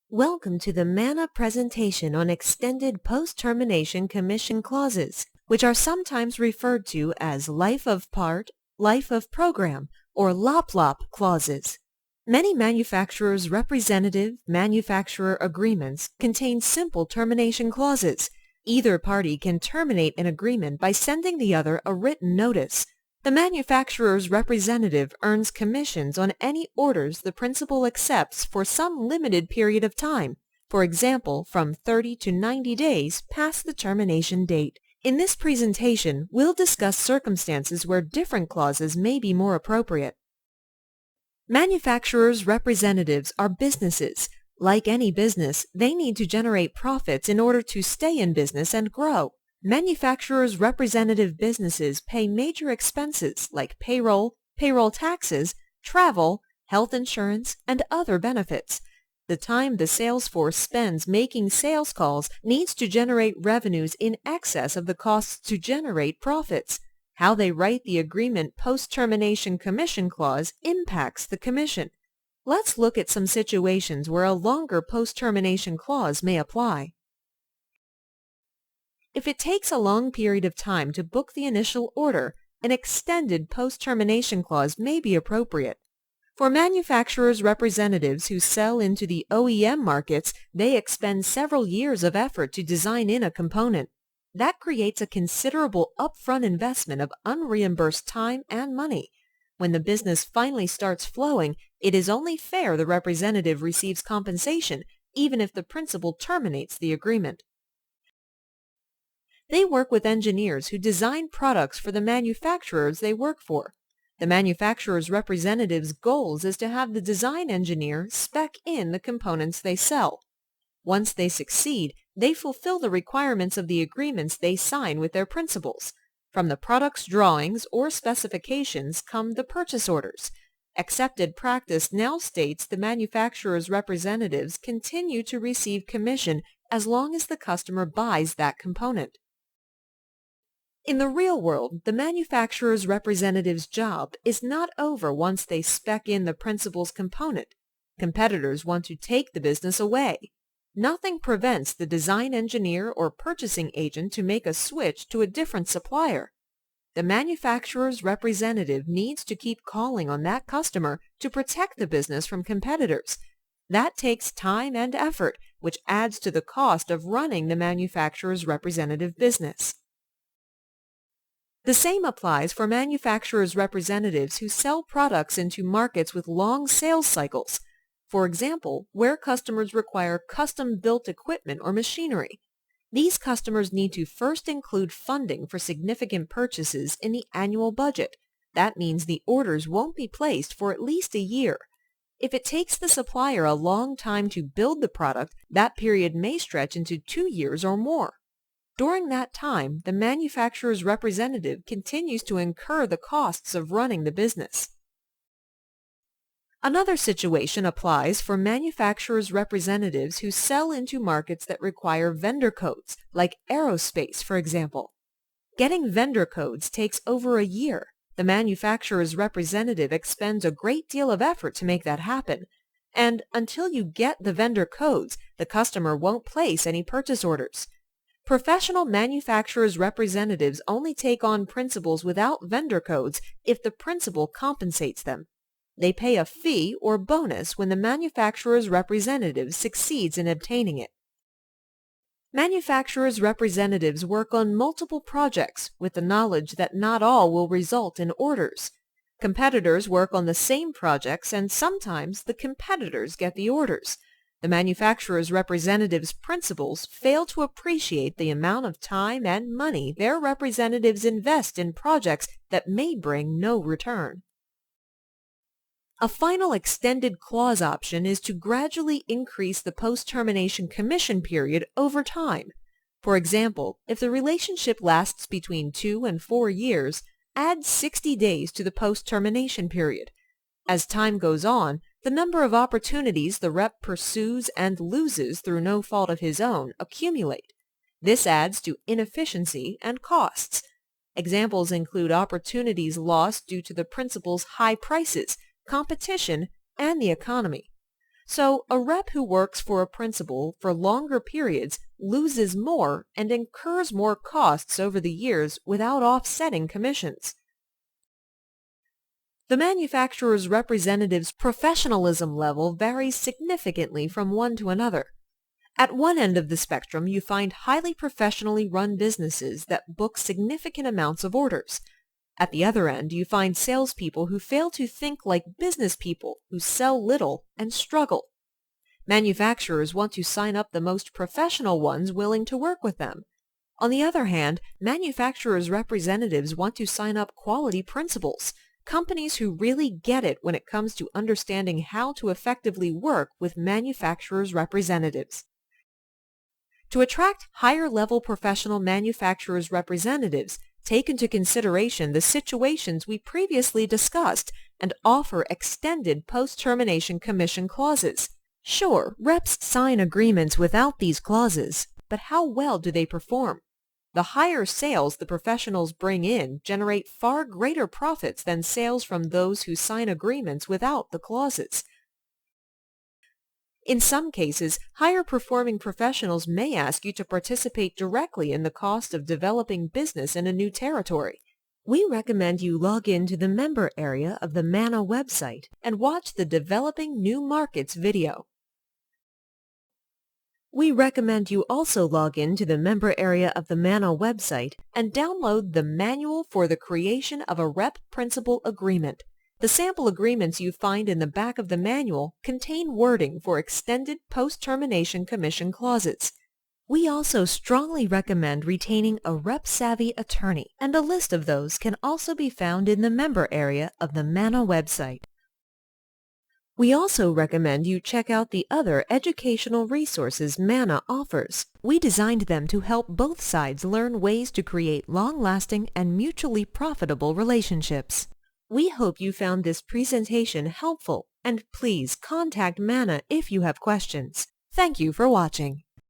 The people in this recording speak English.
Welcome to the MANA presentation on extended post-termination commission clauses, which are sometimes referred to as life of part, life of program, or LOP clauses. Many manufacturers' representative manufacturer agreements contain simple termination clauses. Either party can terminate an agreement by sending the other a written notice. The manufacturer's representative earns commissions on any orders the principal accepts for some limited period of time, for example, from 30 to 90 days past the termination date. In this presentation, we'll discuss circumstances where different clauses may be more appropriate. Manufacturers' representatives are businesses. Like any business, they need to generate profits in order to stay in business and grow. Manufacturers' representative businesses pay major expenses like payroll taxes, travel, health insurance, and other benefits. The time the sales force spends making sales calls needs to generate revenues in excess of the costs to generate profits. How they write the agreement post-termination commission clause impacts the commission. Let's look at some situations where a longer post-termination clause may apply. If it takes a long period of time to book the initial order, an extended post-termination clause may be appropriate. For manufacturers' representatives who sell into the OEM markets, they expend several years of effort to design in a component. That creates a considerable upfront investment of unreimbursed time and money. When the business finally starts flowing, it is only fair the representative receives compensation, even if the principal terminates the agreement. They work with engineers who design products for the manufacturers they work for. The manufacturer's representative's goals is to have the design engineer spec in the components they sell. Once they succeed, they fulfill the requirements of the agreements they sign with their principals. From the product's drawings or specifications come the purchase orders. Accepted practice now states the manufacturer's representatives continue to receive commission as long as the customer buys that component. In the real world, the manufacturer's representative's job is not over once they spec in the principal's component. Competitors want to take the business away. Nothing prevents the design engineer or purchasing agent to make a switch to a different supplier. The manufacturer's representative needs to keep calling on that customer to protect the business from competitors. That takes time and effort, which adds to the cost of running the manufacturer's representative business. The same applies for manufacturers' representatives who sell products into markets with long sales cycles. For example, where customers require custom-built equipment or machinery. These customers need to first include funding for significant purchases in the annual budget. That means the orders won't be placed for at least a year. If it takes the supplier a long time to build the product, that period may stretch into 2 years or more. During that time, the manufacturer's representative continues to incur the costs of running the business. Another situation applies for manufacturers' representatives who sell into markets that require vendor codes, like aerospace, for example. Getting vendor codes takes over a year. The manufacturer's representative expends a great deal of effort to make that happen. And until you get the vendor codes, the customer won't place any purchase orders. Professional manufacturers' representatives only take on principals without vendor codes if the principal compensates them. They pay a fee or bonus when the manufacturer's representative succeeds in obtaining it. Manufacturers' representatives work on multiple projects with the knowledge that not all will result in orders. Competitors work on the same projects and sometimes the competitors get the orders. The manufacturer's representatives' principals fail to appreciate the amount of time and money their representatives invest in projects that may bring no return. A final extended clause option is to gradually increase the post-termination commission period over time. For example, if the relationship lasts between 2 and 4 years, add 60 days to the post-termination period. As time goes on, the number of opportunities the rep pursues and loses through no fault of his own accumulate. This adds to inefficiency and costs. Examples include opportunities lost due to the principal's high prices, competition, and the economy. So a rep who works for a principal for longer periods loses more and incurs more costs over the years without offsetting commissions. The manufacturer's representative's professionalism level varies significantly from one to another. At one end of the spectrum, you find highly professionally run businesses that book significant amounts of orders. At the other end, you find salespeople who fail to think like business people who sell little and struggle. Manufacturers want to sign up the most professional ones willing to work with them. On the other hand, manufacturers' representatives want to sign up quality principals, companies who really get it when it comes to understanding how to effectively work with manufacturers' representatives. To attract higher-level professional manufacturers' representatives, take into consideration the situations we previously discussed and offer extended post-termination commission clauses. Sure, reps sign agreements without these clauses, but how well do they perform? The higher sales the professionals bring in generate far greater profits than sales from those who sign agreements without the clauses. In some cases, higher-performing professionals may ask you to participate directly in the cost of developing business in a new territory. We recommend you log in to the member area of the MANA website and watch the Developing New Markets video. We recommend you also log in to the member area of the MANA website and download the Manual for the Creation of a Rep Principal Agreement. The sample agreements you find in the back of the manual contain wording for extended post-termination commission clauses. We also strongly recommend retaining a rep-savvy attorney, and a list of those can also be found in the member area of the MANA website. We also recommend you check out the other educational resources MANA offers. We designed them to help both sides learn ways to create long-lasting and mutually profitable relationships. We hope you found this presentation helpful, and please contact MANA if you have questions. Thank you for watching.